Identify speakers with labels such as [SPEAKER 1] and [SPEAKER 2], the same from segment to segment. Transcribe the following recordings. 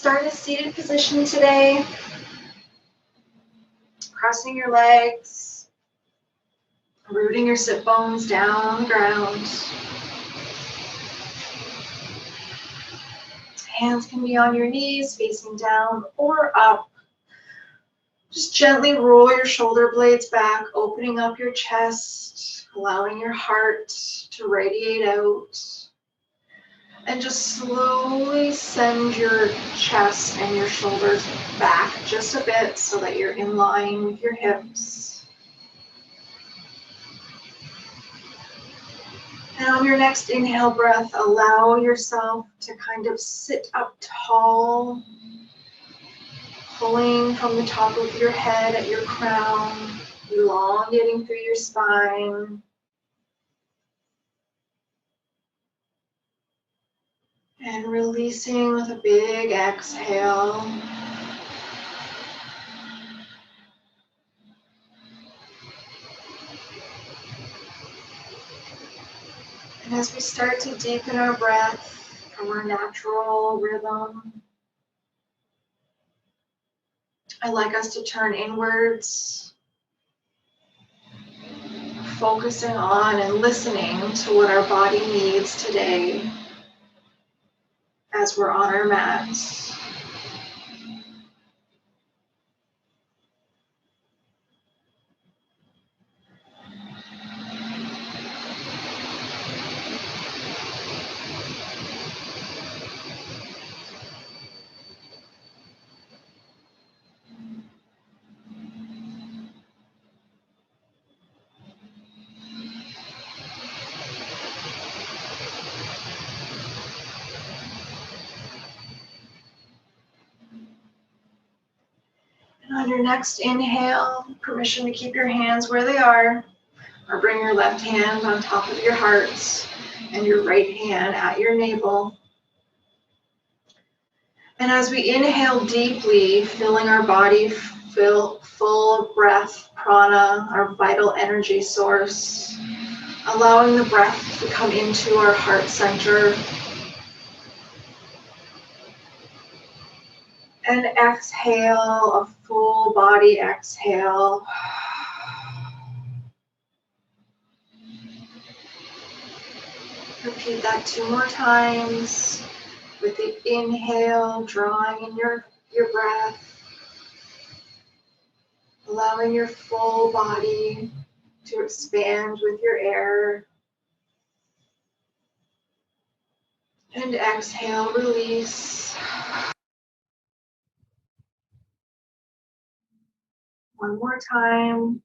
[SPEAKER 1] start in a seated position today. Crossing your legs, rooting your sit bones down on the ground. Hands can be on your knees, facing down or up. Just gently roll your shoulder blades back, opening up your chest, allowing your heart to radiate out. And just slowly send your chest and your shoulders back just a bit so that you're in line with your hips. And on your next inhale breath, allow yourself to kind of sit up tall, pulling from the top of your head at your crown, elongating through your spine. And releasing with a big exhale. And as we start to deepen our breath from our natural rhythm, I'd like us to turn inwards, focusing on and listening to what our body needs today as we're on our mats. On your next inhale, permission to keep your hands where they are, or bring your left hand on top of your heart and your right hand at your navel. And as we inhale deeply, filling our body full of breath, prana, our vital energy source, allowing the breath to come into our heart center. And exhale, a full body exhale. Repeat that 2 more times with the inhale, drawing in your breath, allowing your full body to expand with your air. And exhale, release. One more time.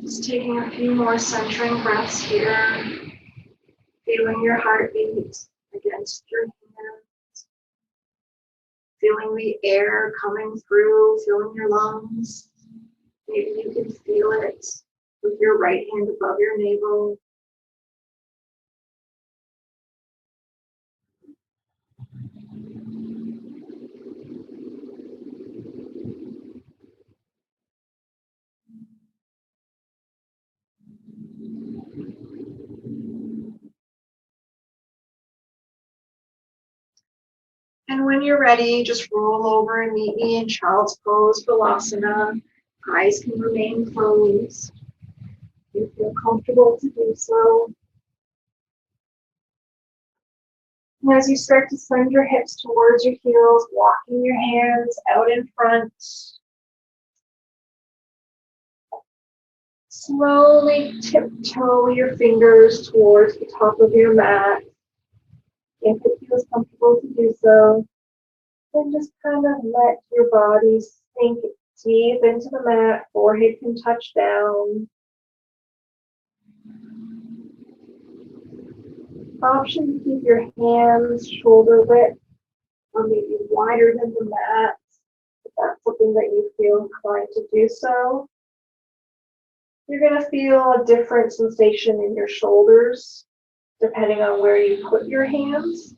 [SPEAKER 1] Just taking a few more centering breaths here. Feeling your heartbeat against your hands. Feeling the air coming through, filling your lungs. Maybe you can feel it with your right hand above your navel. And when you're ready, just roll over and meet me in Child's Pose, Balasana. Eyes can remain closed. You feel comfortable to do so. And as you start to send your hips towards your heels, walking your hands out in front. Slowly tiptoe your fingers towards the top of your mat. If it feels comfortable to do so, then just kind of let your body sink deep into the mat. Forehead can touch down. Option to keep your hands shoulder width or maybe wider than the mat, if that's something that you feel inclined to do so. You're going to feel a different sensation in your shoulders depending on where you put your hands.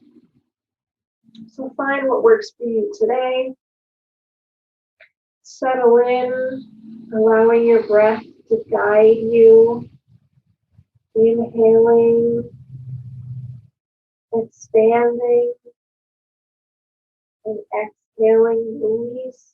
[SPEAKER 1] So find what works for you today. Settle in, allowing your breath to guide you. Inhaling, expanding, and exhaling, release.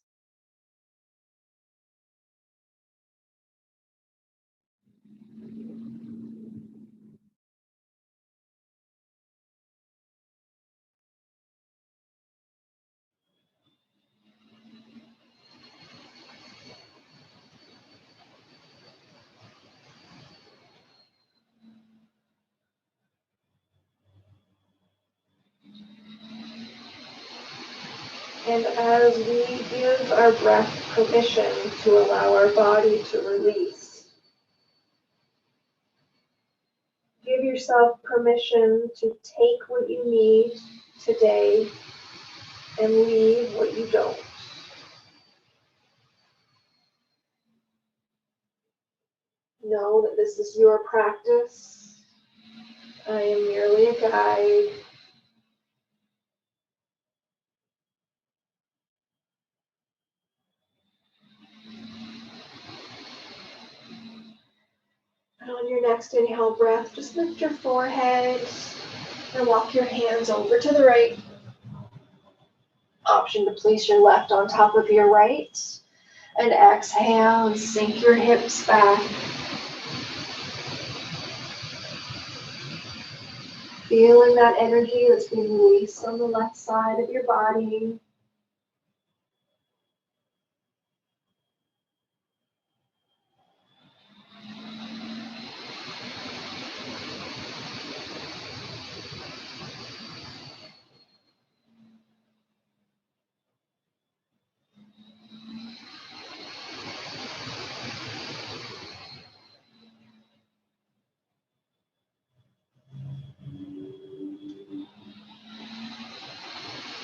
[SPEAKER 1] And as we give our breath permission to allow our body to release, give yourself permission to take what you need today and leave what you don't. Know that this is your practice. I am merely a guide. And on your next inhale breath, just lift your forehead and walk your hands over to the right. Option to place your left on top of your right. And exhale and sink your hips back. Feeling that energy that's being released on the left side of your body.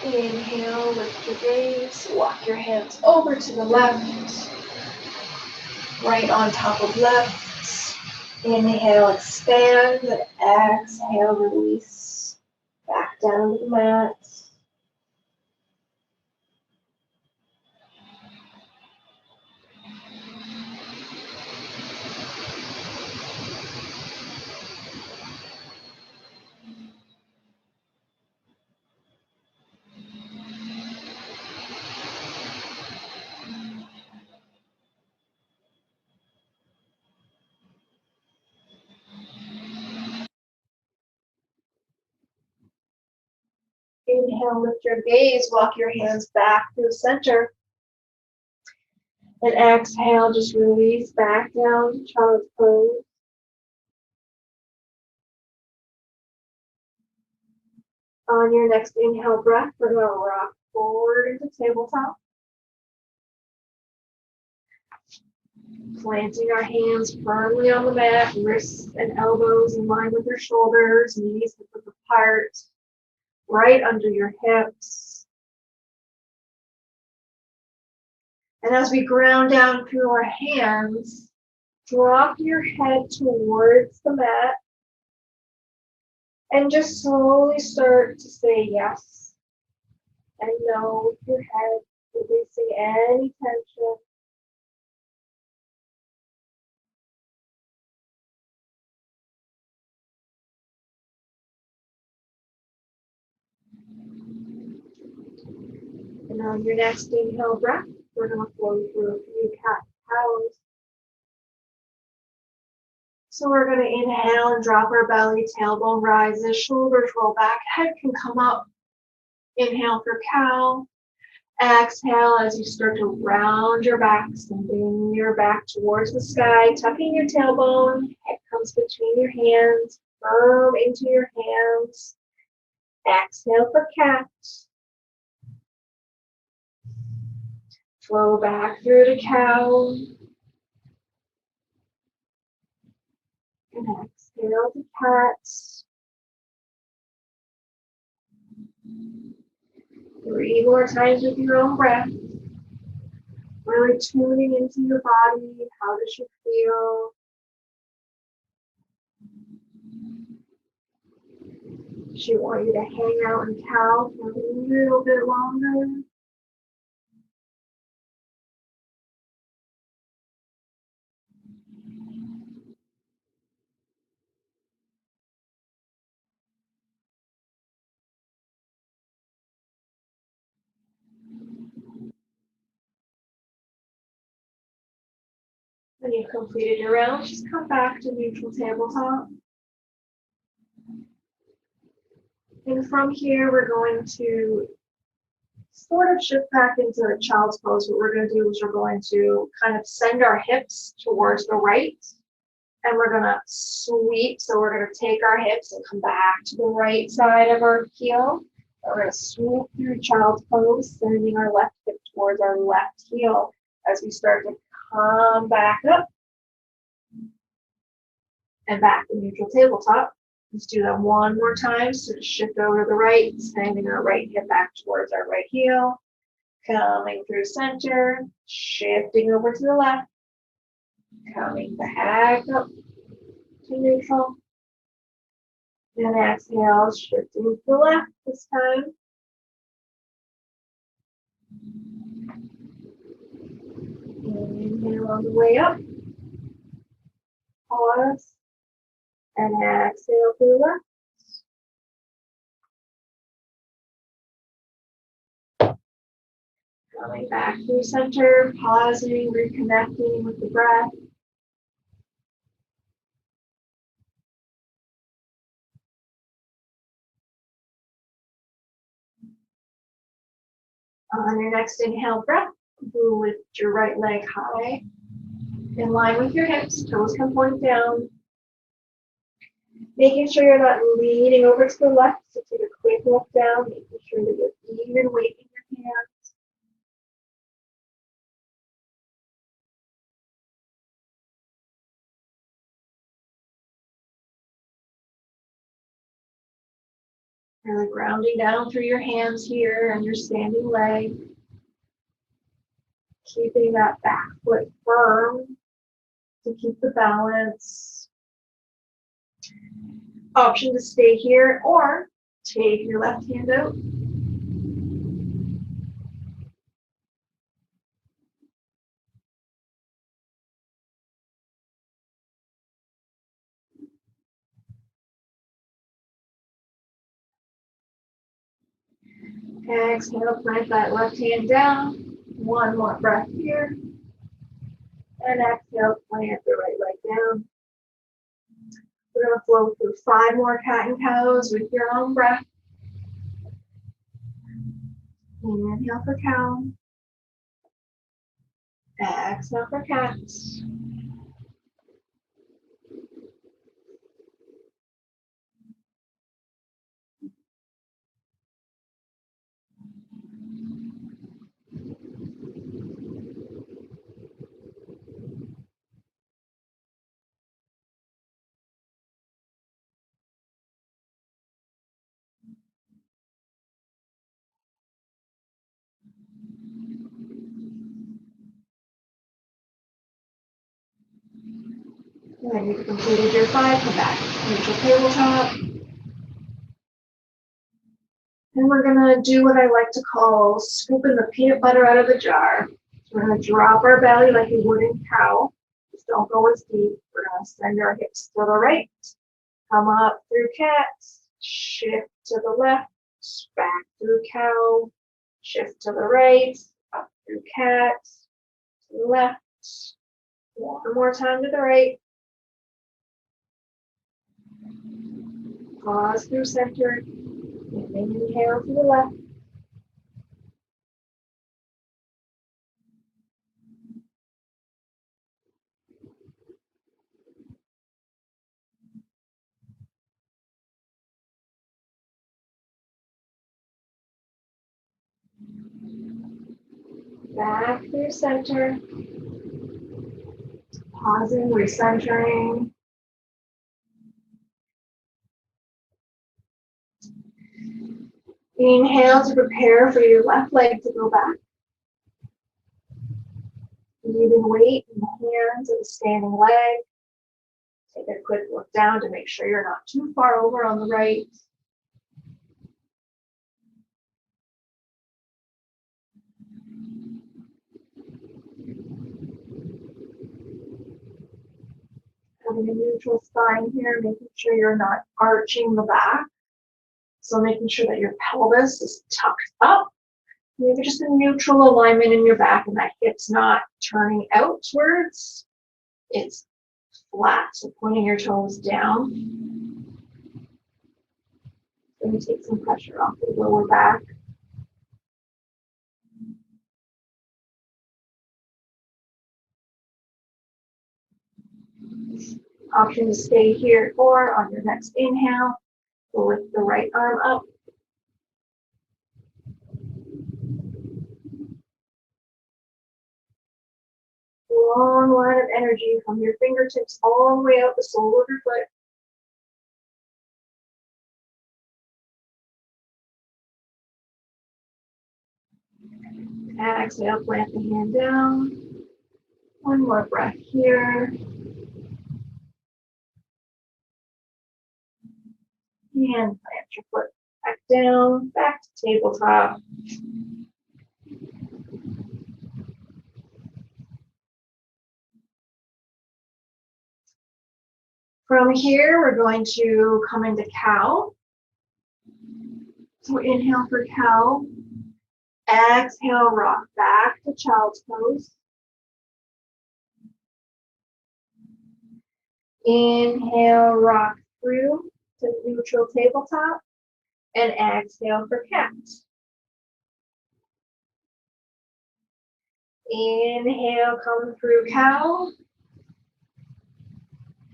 [SPEAKER 1] Inhale, lift your gaze, walk your hands over to the left, right on top of left. Inhale, expand, exhale, release, back down to the mat. Inhale, lift your gaze, walk your hands back to the center. And exhale, just release back down to child's pose. On your next inhale breath, we're going to rock forward into tabletop. Planting our hands firmly on the mat, wrists and elbows in line with your shoulders, knees hip apart, right under your hips. And as we ground down through our hands, drop your head towards the mat and just slowly start to say yes and no with your head, releasing any tension. And on your next inhale breath, we're going to flow through a few cat-cows. So we're going to inhale and drop our belly, tailbone rises, shoulders roll back, head can come up. Inhale for cow. Exhale as you start to round your back, sending your back towards the sky, tucking your tailbone, head comes between your hands, firm into your hands. Exhale for cat. Flow back through to cow. And exhale to cat. 3 more times with your own breath. Really tuning into your body. How does you feel? She wants you to hang out in cow for a little bit longer. When you've completed your round, just come back to neutral tabletop. And from here, we're going to sort of shift back into a child's pose. What we're going to do is we're going to kind of send our hips towards the right, and we're going to sweep. So we're going to take our hips and come back to the right side of our heel. We're going to swoop through child's pose, sending our left hip towards our left heel as we start to come back up and back to neutral tabletop. Let's do that one more time. So just shift over to the right, sending our right hip back towards our right heel, coming through center, shifting over to the left, coming back up to neutral. And exhale, shifting to the left this time. Inhale on the way up. Pause. And exhale to the left. Coming back through center, pausing, reconnecting with the breath. On your next inhale breath, you lift your right leg high, in line with your hips, toes can point down. Making sure you're not leaning over to the left, so take a quick look down, making sure that you're even weight in your hands. Really grounding down through your hands here and your standing leg. Keeping that back foot firm to keep the balance. Option to stay here or take your left hand out. Exhale, plant that left hand down. One more breath here. And exhale, plant the right leg down. We're going to flow through 5 more cat and cows with your own breath. Inhale for cow. Exhale for cat. When you've completed your 5, come back to neutral tabletop. And we're going to do what I like to call scooping the peanut butter out of the jar. So we're going to drop our belly like you would in cow. Just don't go as deep. We're going to send our hips to the right. Come up through cat. Shift to the left. Back through cow. Shift to the right. Up through cat. To the left. One more time to the right. Pause through center. And inhale to the left. Back through center. Pausing, recentering. Inhale to prepare for your left leg to go back. Leaving weight in the hands of the standing leg. Take a quick look down to make sure you're not too far over on the right. having a neutral spine here, making sure you're not arching the back. So making sure that your pelvis is tucked up. Maybe just a neutral alignment in your back and that hip's not turning outwards. It's flat, so pointing your toes down. Going to take some pressure off the lower back. Option to stay here or on your next inhale, lift the right arm up. Long line of energy from your fingertips all the way out the sole of your foot. Exhale, plant the hand down. One more breath here. And plant your foot back down, back to tabletop. From here, we're going to come into cow. So inhale for cow. Exhale, rock back to child's pose. Inhale, rock through to neutral tabletop. And exhale for cat. Inhale, come through cow.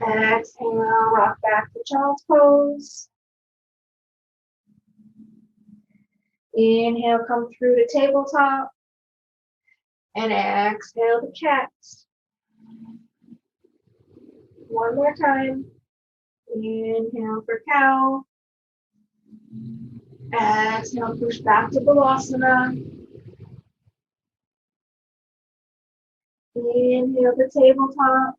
[SPEAKER 1] Exhale, rock back to child's pose. Inhale, come through to tabletop. And exhale to cat. One more time. Inhale for cow. Exhale, push back to Balasana. Inhale to tabletop.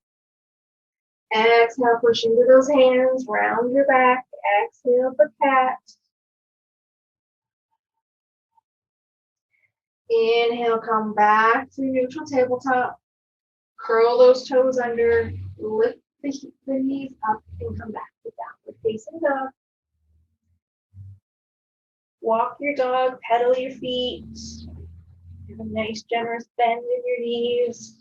[SPEAKER 1] Exhale, push into those hands, round your back. Exhale for cat. Inhale, come back to neutral tabletop. Curl those toes under, lift the knees up, and come back to downward facing dog. Walk your dog, pedal your feet. Have a nice generous bend in your knees.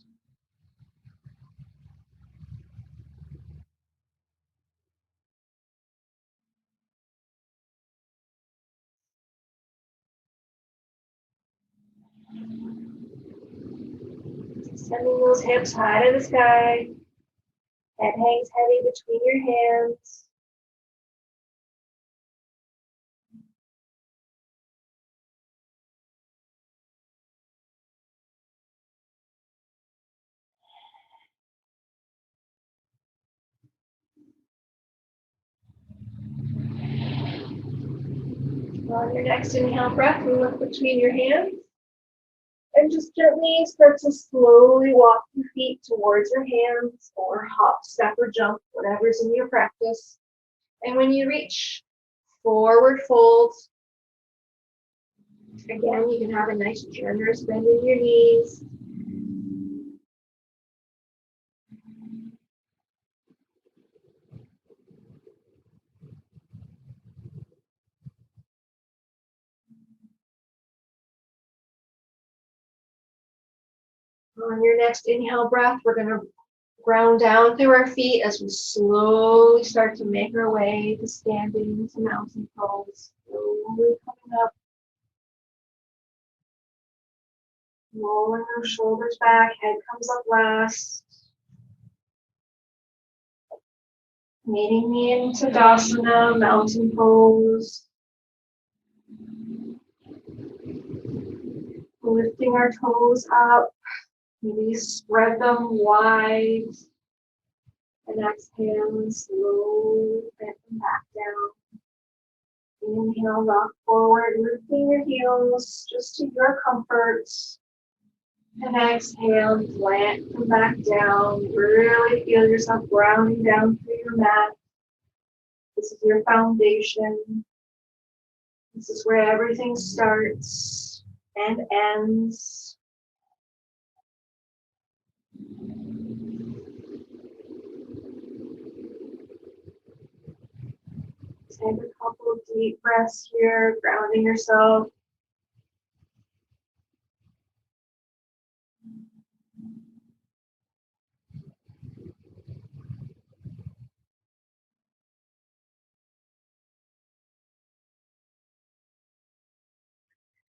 [SPEAKER 1] Sending those hips high to the sky. Head hangs heavy between your hands. On your next inhale breath, you look between your hands. And just gently start to slowly walk your feet towards your hands, or hop, step, or jump, whatever's in your practice. And when you reach forward fold, again, you can have a nice generous bend in your knees. On your next inhale breath, we're going to ground down through our feet as we slowly start to make our way to standing to mountain pose. Slowly coming up. Rolling our shoulders back, head comes up last. Meeting me in Tadasana, mountain pose. Lifting our toes up. Maybe spread them wide. And exhale and slowly bend them back down. Inhale, rock forward, lifting your heels just to your comfort. And exhale and plant them back down. Really feel yourself grounding down through your mat. This is your foundation. This is where everything starts and ends. take a couple of deep breaths here, grounding yourself.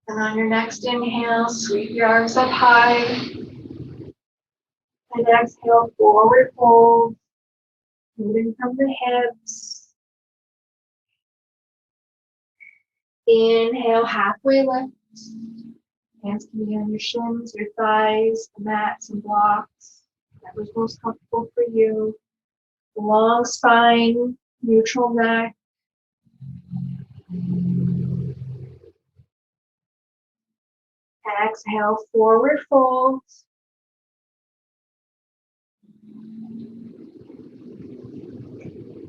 [SPEAKER 1] And on your next inhale, sweep your arms up high. And exhale, forward fold, moving from the hips. Inhale, halfway lift. Hands can be on your shins, your thighs, the mats and blocks, whatever's most comfortable for you. Long spine, neutral neck. Exhale, forward fold.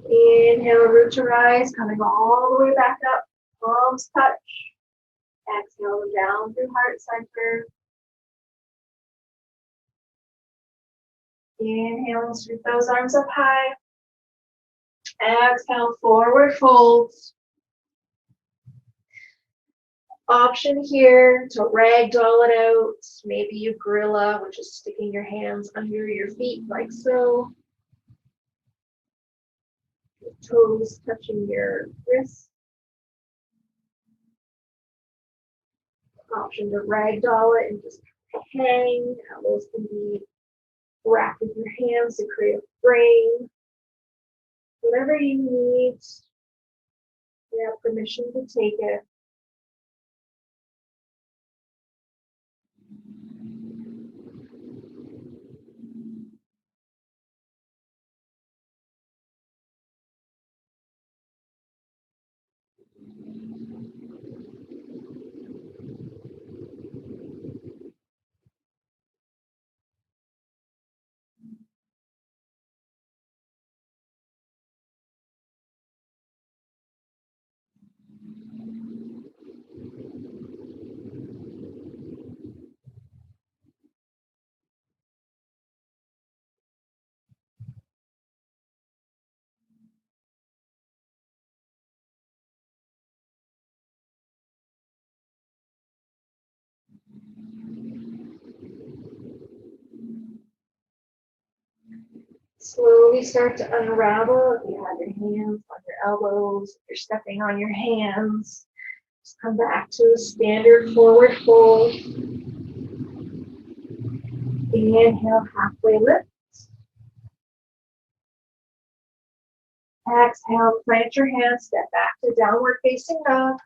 [SPEAKER 1] Inhale, root to rise, coming all the way back up. Palms touch. Exhale down through heart center. Inhale, sweep those arms up high. Exhale, forward fold. Option here to ragdoll it out. Maybe you gorilla, which is sticking your hands under your feet like so. Your toes touching your wrists. Option to ragdoll it and just hang. Elbows can be wrapped with your hands to create a frame. Whatever you need, you have permission to take it. Slowly start to unravel. If you have your hands on your elbows, if you're stepping on your hands, just come back to a standard forward fold. Inhale, halfway lift. Exhale, plant your hands, step back to downward facing dog.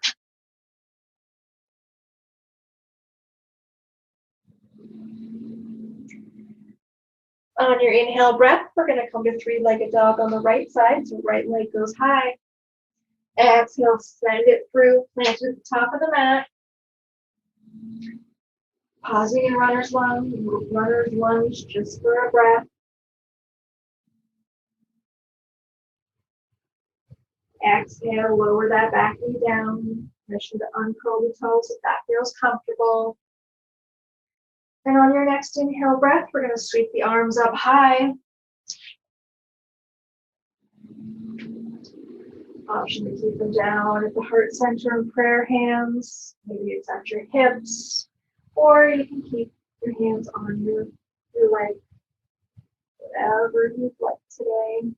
[SPEAKER 1] On your inhale breath, we're going to come to three-legged dog on the right side, so right leg goes high. Exhale, send it through, plant it at the top of the mat. Pausing in runner's lunge just for a breath. Exhale, lower that back knee down. Permission to uncurl the toes if that feels comfortable. And on your next inhale breath, we're going to sweep the arms up high. Option to keep them down at the heart center in prayer hands. Maybe it's at your hips, or you can keep your hands on your leg, whatever you'd like today.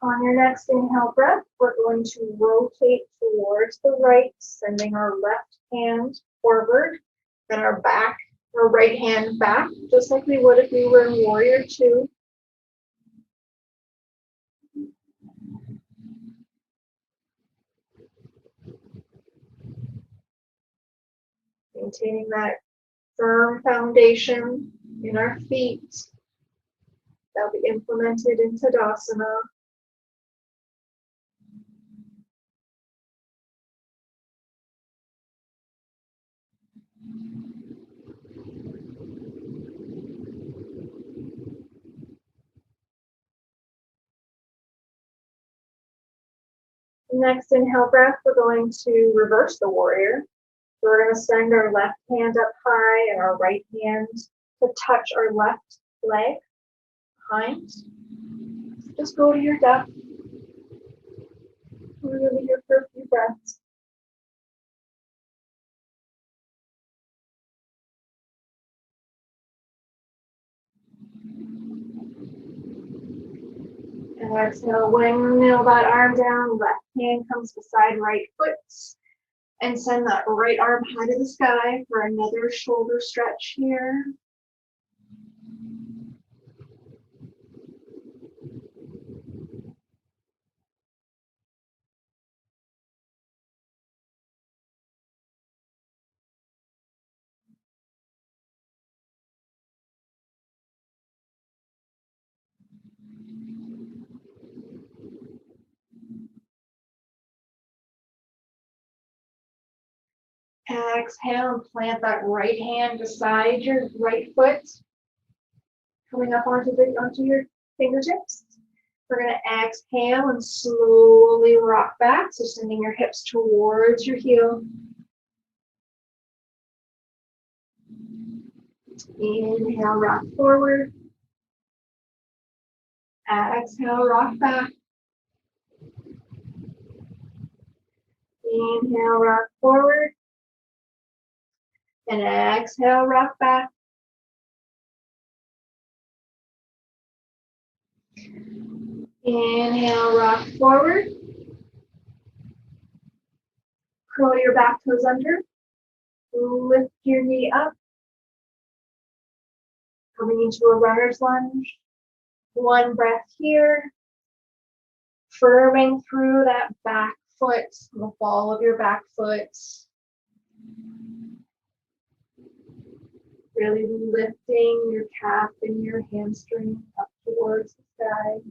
[SPEAKER 1] On your next inhale breath, we're going to rotate towards the right, sending our left hand forward and our right hand back, just like we would if we were in Warrior Two. Maintaining that firm foundation in our feet. That'll be implemented in Tadasana. Next inhale breath, we're going to reverse the warrior. So we're going to send our left hand up high and our right hand to touch our left leg behind. Just go to your depth. We're going to be here for a few breaths. And exhale, windmill that arm down, left hand comes beside right foot. And send that right arm high to the sky for another shoulder stretch here. Exhale and plant that right hand beside your right foot, coming up onto your fingertips. We're going to exhale and slowly rock back, so sending your hips towards your heel. Inhale, rock forward. Exhale, rock back. Inhale, rock forward. And exhale, rock back. Inhale, rock forward. Curl your back toes under. Lift your knee up. Coming into a runner's lunge. One breath here. Firming through that back foot, the ball of your back foot. Really lifting your calf and your hamstring up towards the sky.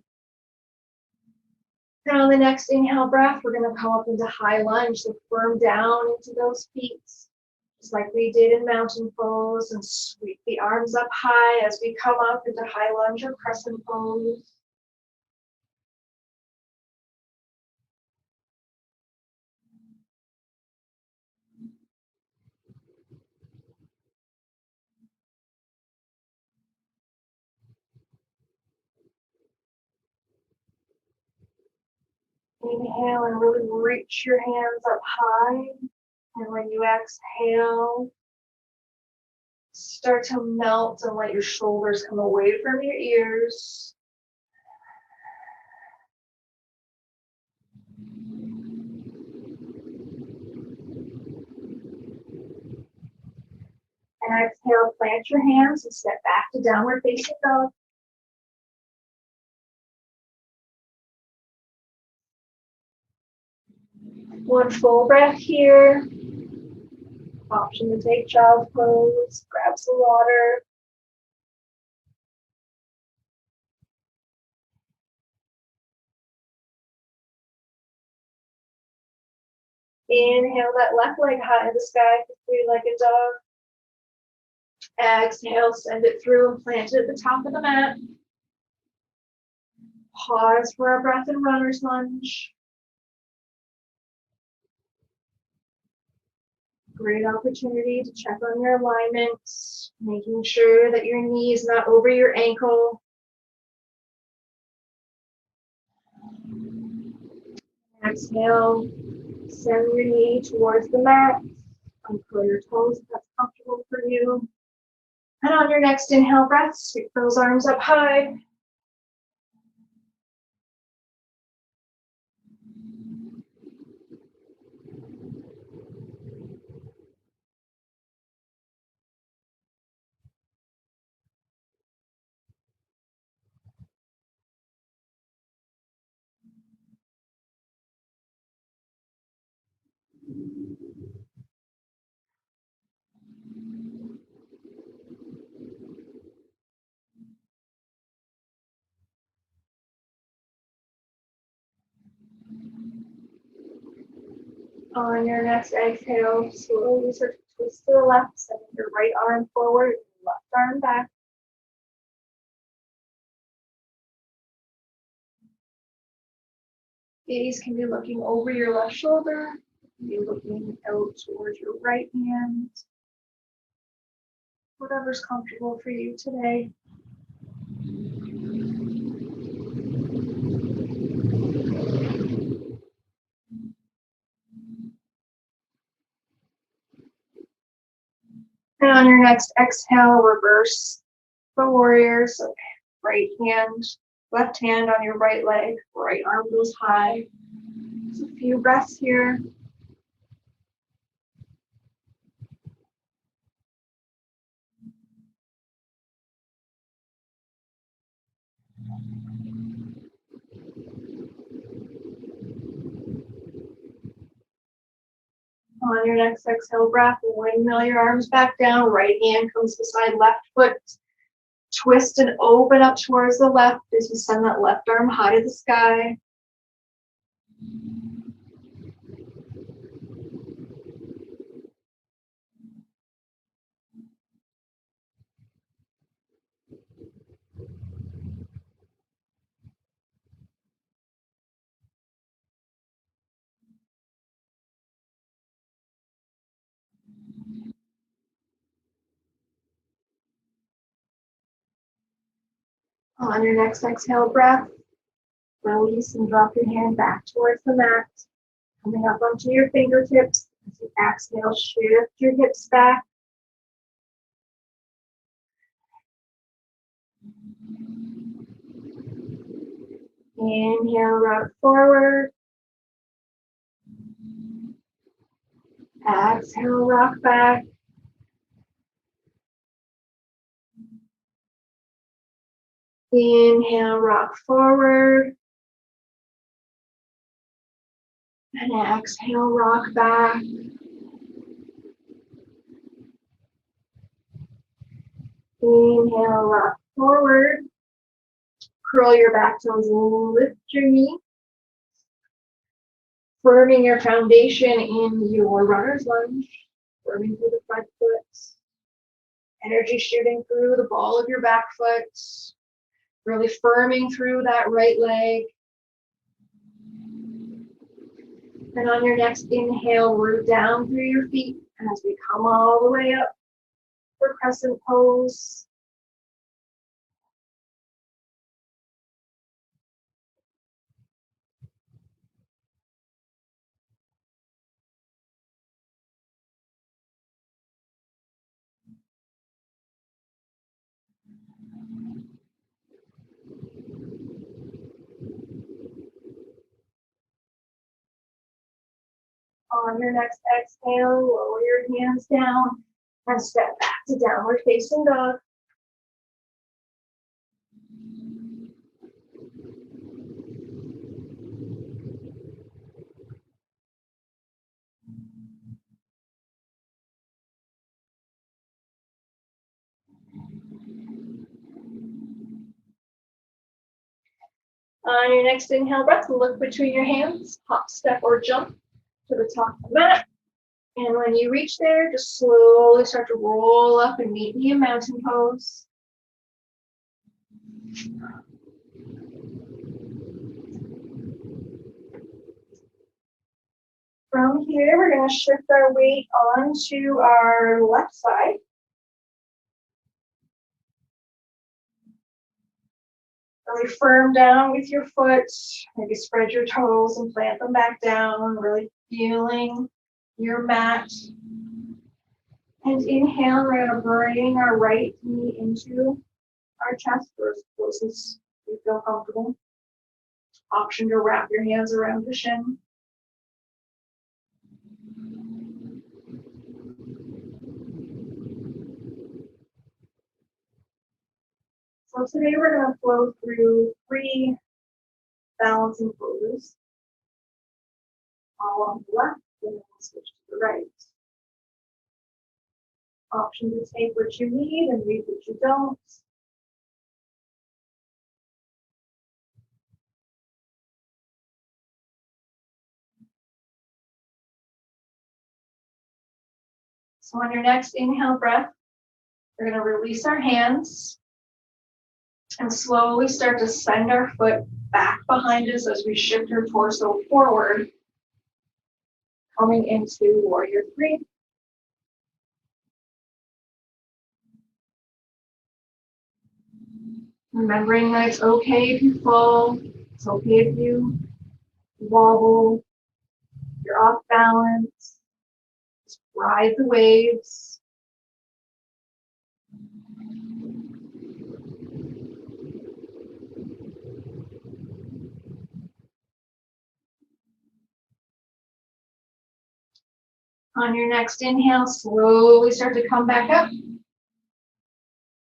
[SPEAKER 1] And on the next inhale breath, we're going to come up into high lunge, so firm down into those feet, just like we did in mountain pose, and sweep the arms up high as we come up into high lunge or crescent pose. Inhale and really reach your hands up high. And when you exhale, start to melt and let your shoulders come away from your ears. And exhale, plant your hands and step back to downward facing dog. One full breath here. Option to take child's pose, grab some water. Inhale that left leg high in the sky for three-legged dog. Exhale, send it through and plant it at the top of the mat. Pause for a breath in runner's lunge. Great opportunity to check on your alignment, making sure that your knee is not over your ankle. Exhale, send your knee towards the mat. Uncurl your toes if that's comfortable for you. And on your next inhale breath, sweep those arms up high. On your next exhale, slowly start to Twist to the left, sending your right arm forward, left arm back. Gaze can be looking over your left shoulder, be looking out towards your right hand. Whatever's comfortable for you today. And on your next exhale, reverse the warrior. So right hand, left hand on your right leg, right arm goes high. Just a few breaths here. On your next exhale breath, windmill your arms back down. Right hand comes beside left foot. Twist and open up towards the left as you send that left arm high to the sky. On your next exhale breath, release and drop your hand back towards the mat. Coming up onto your fingertips. As you exhale, shift your hips back. Inhale, rock forward. Exhale, rock back. Inhale, rock forward. And exhale, rock back. Inhale, rock forward. Curl your back toes, lift your knee. Firming your foundation in your runner's lunge. Firming through the front foot. Energy shooting through the ball of your back foot. Really firming through that right leg. And on your next inhale, root down through your feet as we come all the way up for crescent pose. On your next exhale, lower your hands down and step back to downward facing dog. On your next inhale breath, look between your hands, hop, step, or jump to the top of the mat. And when you reach there, just slowly start to roll up and meet me in mountain pose. From here, we're going to shift our weight onto our left side. Really firm down with your foot. Maybe spread your toes and plant them back down. Really feeling your mat. And inhale, we're going to bring our right knee into our chest or as close as you feel comfortable. Option to wrap your hands around the shin. So today we're going to flow through 3 balancing poses. All on the left, and then we'll switch to the right. Option to take what you need and leave what you don't. So on your next inhale breath, we're going to release our hands and slowly start to send our foot back behind us as we shift our torso forward, coming into warrior three. Remembering that it's okay if you fall, it's okay if you wobble, you're off balance, just ride the waves. On your next inhale, slowly start to come back up.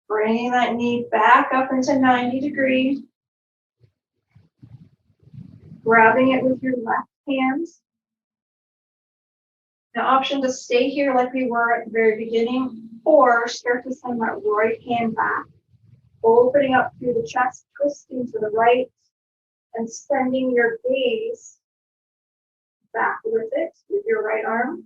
[SPEAKER 1] Bringing that knee back up into 90 degrees. Grabbing it with your left hand. The option to stay here like we were at the very beginning, or start to send that right hand back, opening up through the chest, twisting to the right, and sending your gaze back with it with your right arm.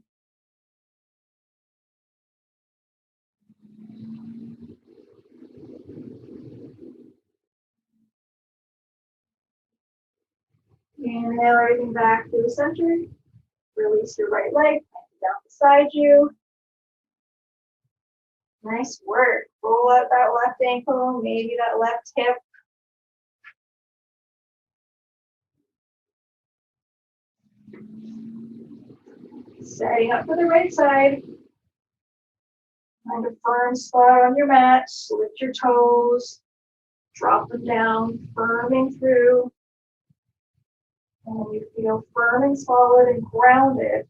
[SPEAKER 1] Inhale everything back to the center. Release your right leg down beside you. Nice work. Roll out that left ankle, maybe that left hip. Setting up for the right side. Find a firm spot on your mat. Lift your toes. Drop them down, firming through. And when you feel firm and solid and grounded,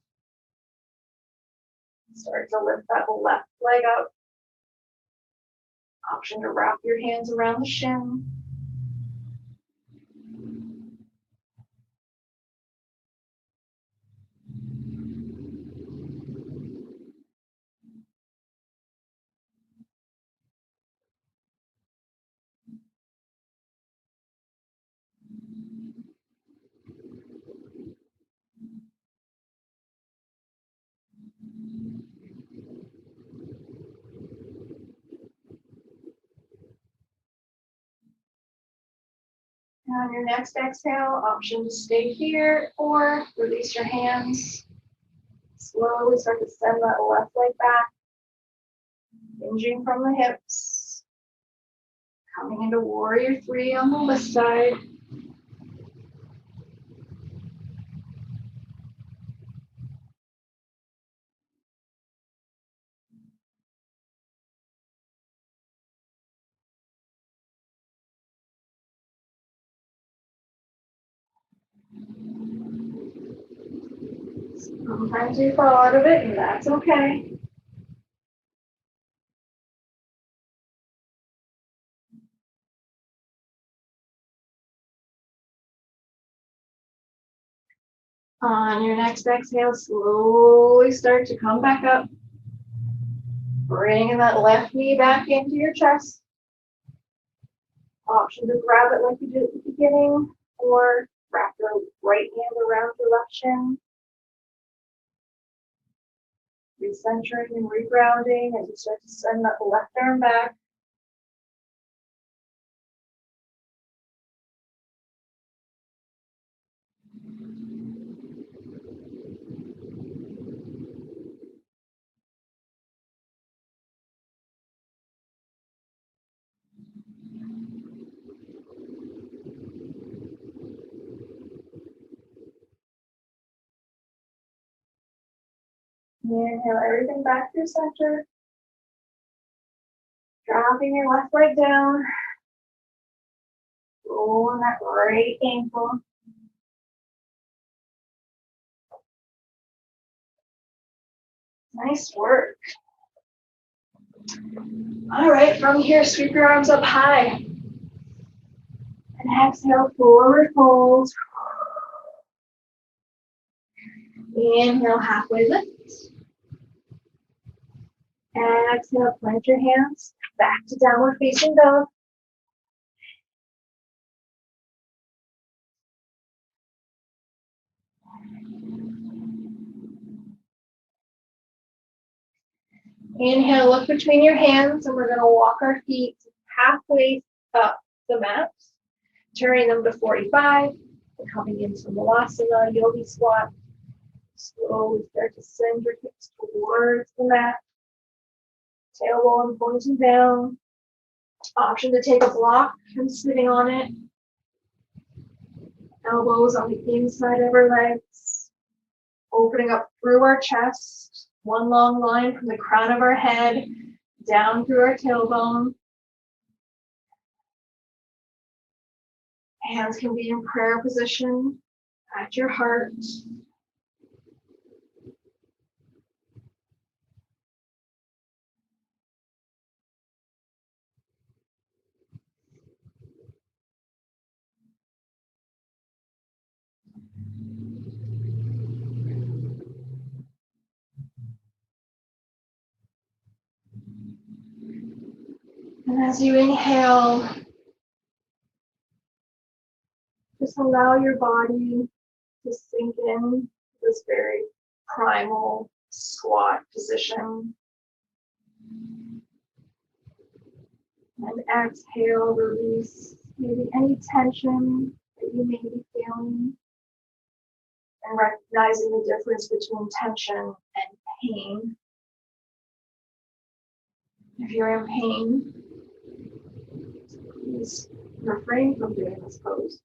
[SPEAKER 1] start to lift that left leg up. Option to wrap your hands around the shin. And on your next exhale, option to stay here or release your hands. Slowly start to send that left leg back, hinging from the hips. Coming into warrior three on the left side. Sometimes you fall out of it, and that's okay. On your next exhale, slowly start to come back up. Bringing that left knee back into your chest. Option to grab it like you did at the beginning, or wrap your right hand around your left shin. Recentering and regrounding as you start to send that left arm back. Inhale everything back to center. Dropping your left leg down. Rolling that right ankle. Nice work. All right, from here, sweep your arms up high. And exhale, forward fold. Inhale, halfway lift. Exhale, plant your hands back to downward facing dog. Inhale, look between your hands, and we're going to walk our feet halfway up the mat, turning them to 45, and coming into Malasana, Yogi Squat. Slowly start to send your hips towards the mat, tailbone pointing down. Option to take a block and sitting on it. Elbows on the inside of our legs, opening up through our chest, one long line from the crown of our head down through our tailbone. Hands can be in prayer position at your heart. And as you inhale, just allow your body to sink in this very primal squat position. And exhale, release maybe any tension that you may be feeling. And recognizing the difference between tension and pain. If you're in pain, please refrain from doing this pose.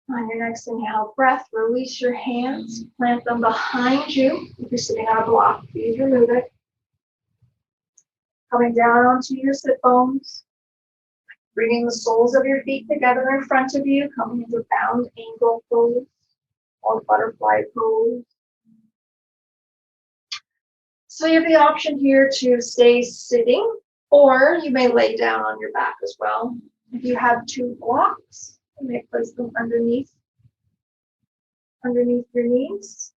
[SPEAKER 1] On your next inhale breath, release your hands, plant them behind you. If you're sitting on a block, please remove it. Coming down onto your sit bones, bringing the soles of your feet together in front of you, coming into bound angle pose or butterfly pose. So you have the option here to stay sitting, or you may lay down on your back as well. If you have two blocks, you may place them underneath your knees.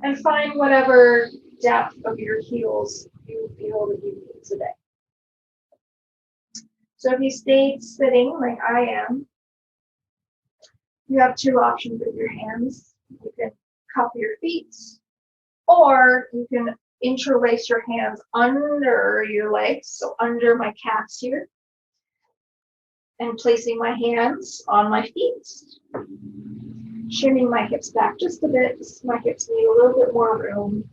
[SPEAKER 1] And find whatever depth of your heels you feel that you need today. So if you stayed sitting like I am, you have two options with your hands. You can cup your feet, or you can interlace your hands under your legs, so under my calves here, and placing my hands on my feet. Shimming my hips back just a bit. My hips need a little bit more room.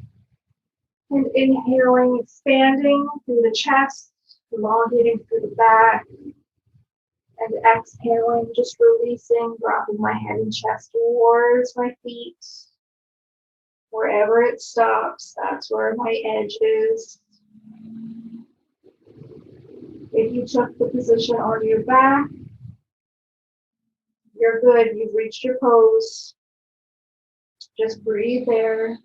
[SPEAKER 1] And inhaling, expanding through the chest, elongating through the back. And exhaling, just releasing, dropping my head and chest towards my feet. Wherever it stops, that's where my edge is. If you took the position on your back, you're good. You've reached your pose. Just breathe there.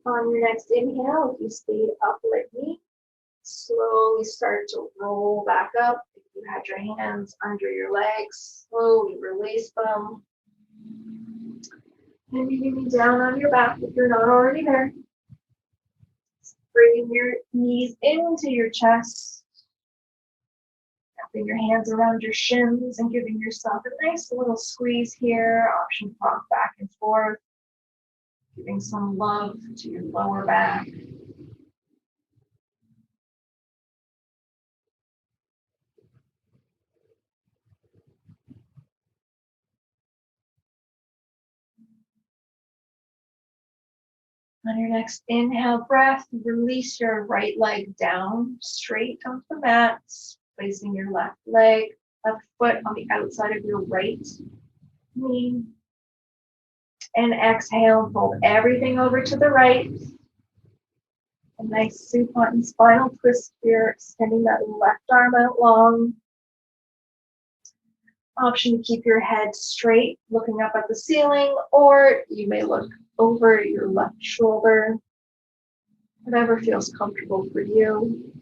[SPEAKER 1] On your next inhale, if you stayed up like me, slowly start to roll back up. If you had your hands under your legs, slowly release them. And maybe down on your back if you're not already there. Bringing your knees into your chest. Wrapping your hands around your shins and giving yourself a nice little squeeze here. Option to rock back and forth. Giving some love to your lower back. On your next inhale breath, release your right leg down, straight onto the mat, placing your left foot on the outside of your right knee. And exhale, fold everything over to the right. A nice supine spinal twist here, extending that left arm out long. Option to keep your head straight, looking up at the ceiling, or you may look over your left shoulder, whatever feels comfortable for you.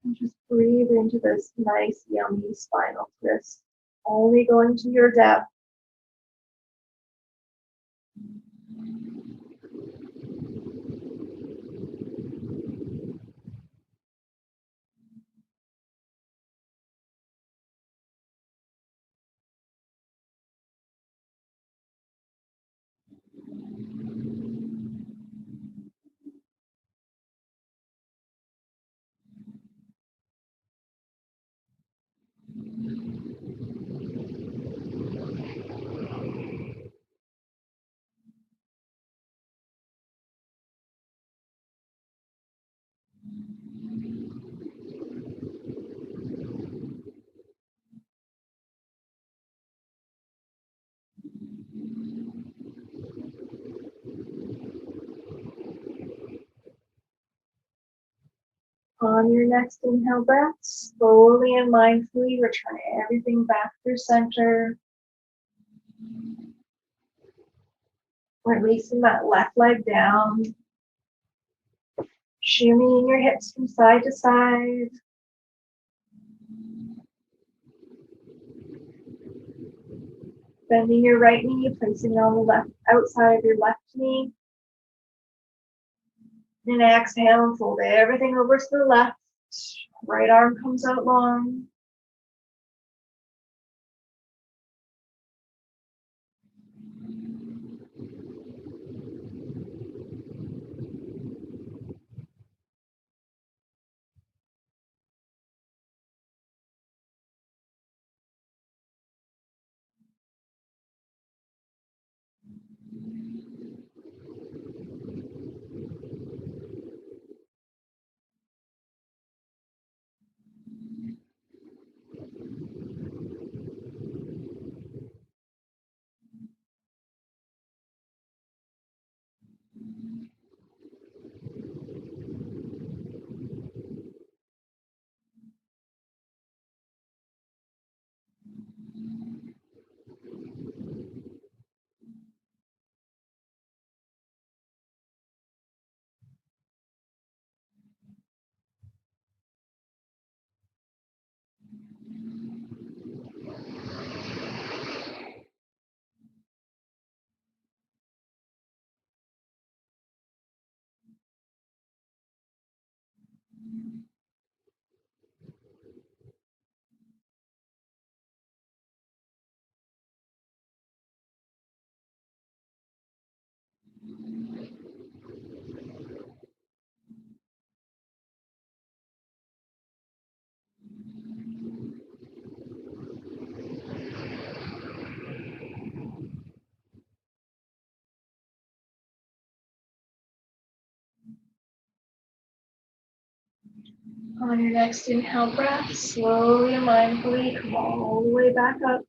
[SPEAKER 1] And just breathe into this nice, yummy spinal twist, only going to your depth. On your next inhale breath, slowly and mindfully return everything back through center. Releasing that left leg down. Shimmying your hips from side to side. Bending your right knee, placing it on the left outside of your left knee. And exhale and fold everything over to the left. Right arm comes out long. On your next inhale breath, slowly and mindfully come all the way back up.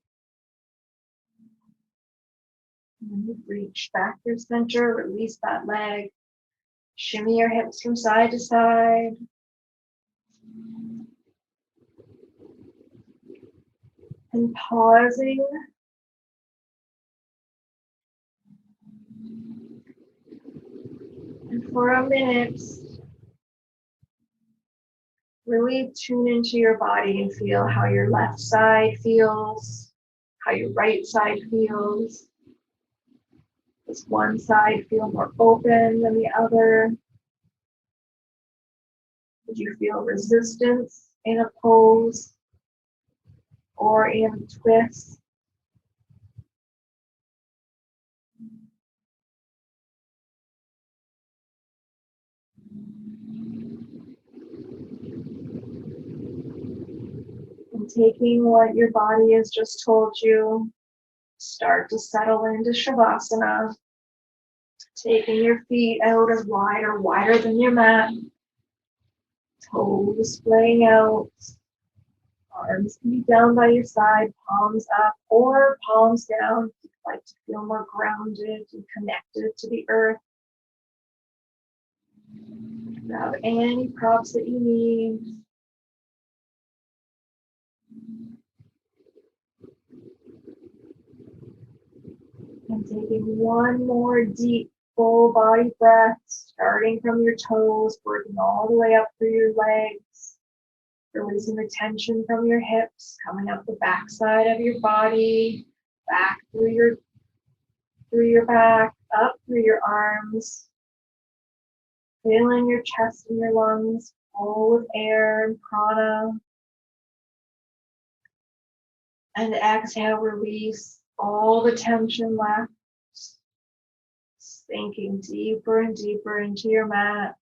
[SPEAKER 1] And reach back through center, release that leg. Shimmy your hips from side to side. And pausing. And for a minute, really tune into your body and feel how your left side feels, how your right side feels. Does one side feel more open than the other? Did you feel resistance in a pose or in a twist? And taking what your body has just told you, Start to settle into Shavasana, taking your feet out as wide or wider than your mat, toes displaying out, arms can be down by your side, palms up or palms down if you'd like to feel more grounded and connected to the earth. Grab any props that you need. And taking one more deep, full body breath, starting from your toes, working all the way up through your legs, releasing the tension from your hips, coming up the backside of your body, back through your back, up through your arms, filling your chest and your lungs full with air and prana. And exhale, release all the tension left, sinking deeper and deeper into your mat.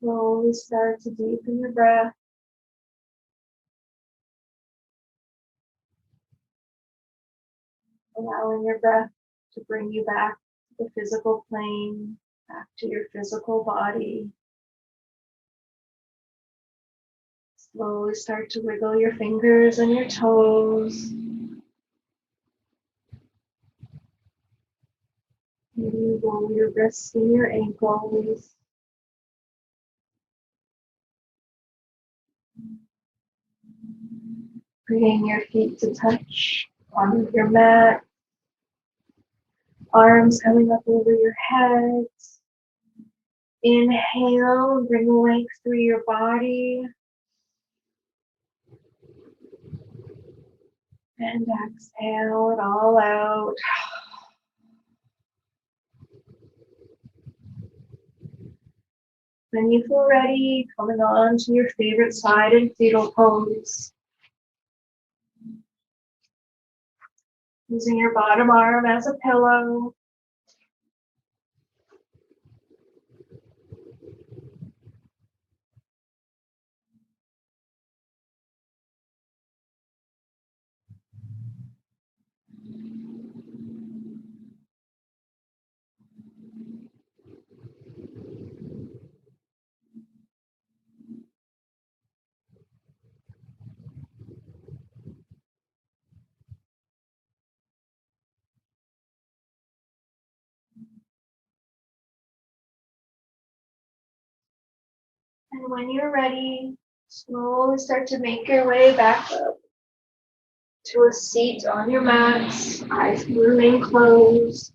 [SPEAKER 1] Slowly start to deepen your breath. Allowing your breath to bring you back to the physical plane, back to your physical body. Slowly start to wiggle your fingers and your toes. Maybe you roll your wrists and your ankles. Bringing your feet to touch on your mat. Arms coming up over your head. Inhale, bring length through your body. And exhale it all out. When you feel ready, coming on to your favorite side and fetal pose. Using your bottom arm as a pillow. And when you're ready, slowly start to make your way back up to a seat on your mat. Eyes can remain closed.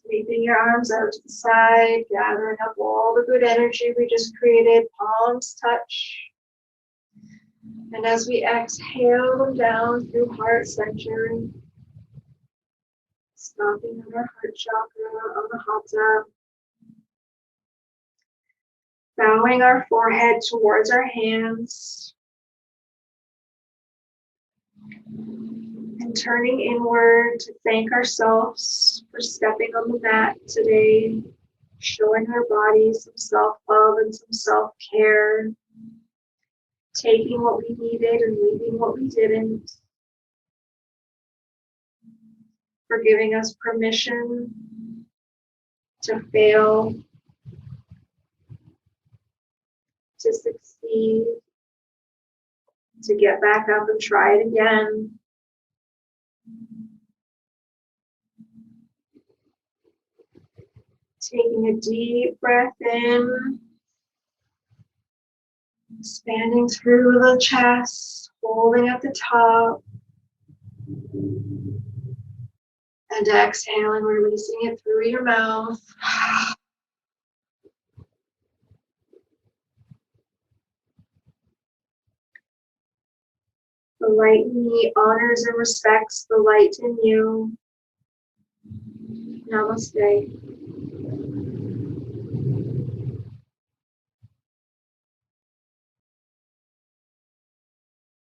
[SPEAKER 1] Sweeping your arms out to the side, gathering up all the good energy we just created. Palms touch. And as we exhale them down through heart center, stopping on our heart chakra, on the hatha, bowing our forehead towards our hands, and turning inward to thank ourselves for stepping on the mat today, showing our bodies some self-love and some self-care, taking what we needed and leaving what we didn't, for giving us permission to fail, to succeed, to get back up and try it again. Taking a deep breath in, expanding through the chest, holding at the top, and exhaling, releasing it through your mouth. The light in me honors and respects the light in you. Namaste.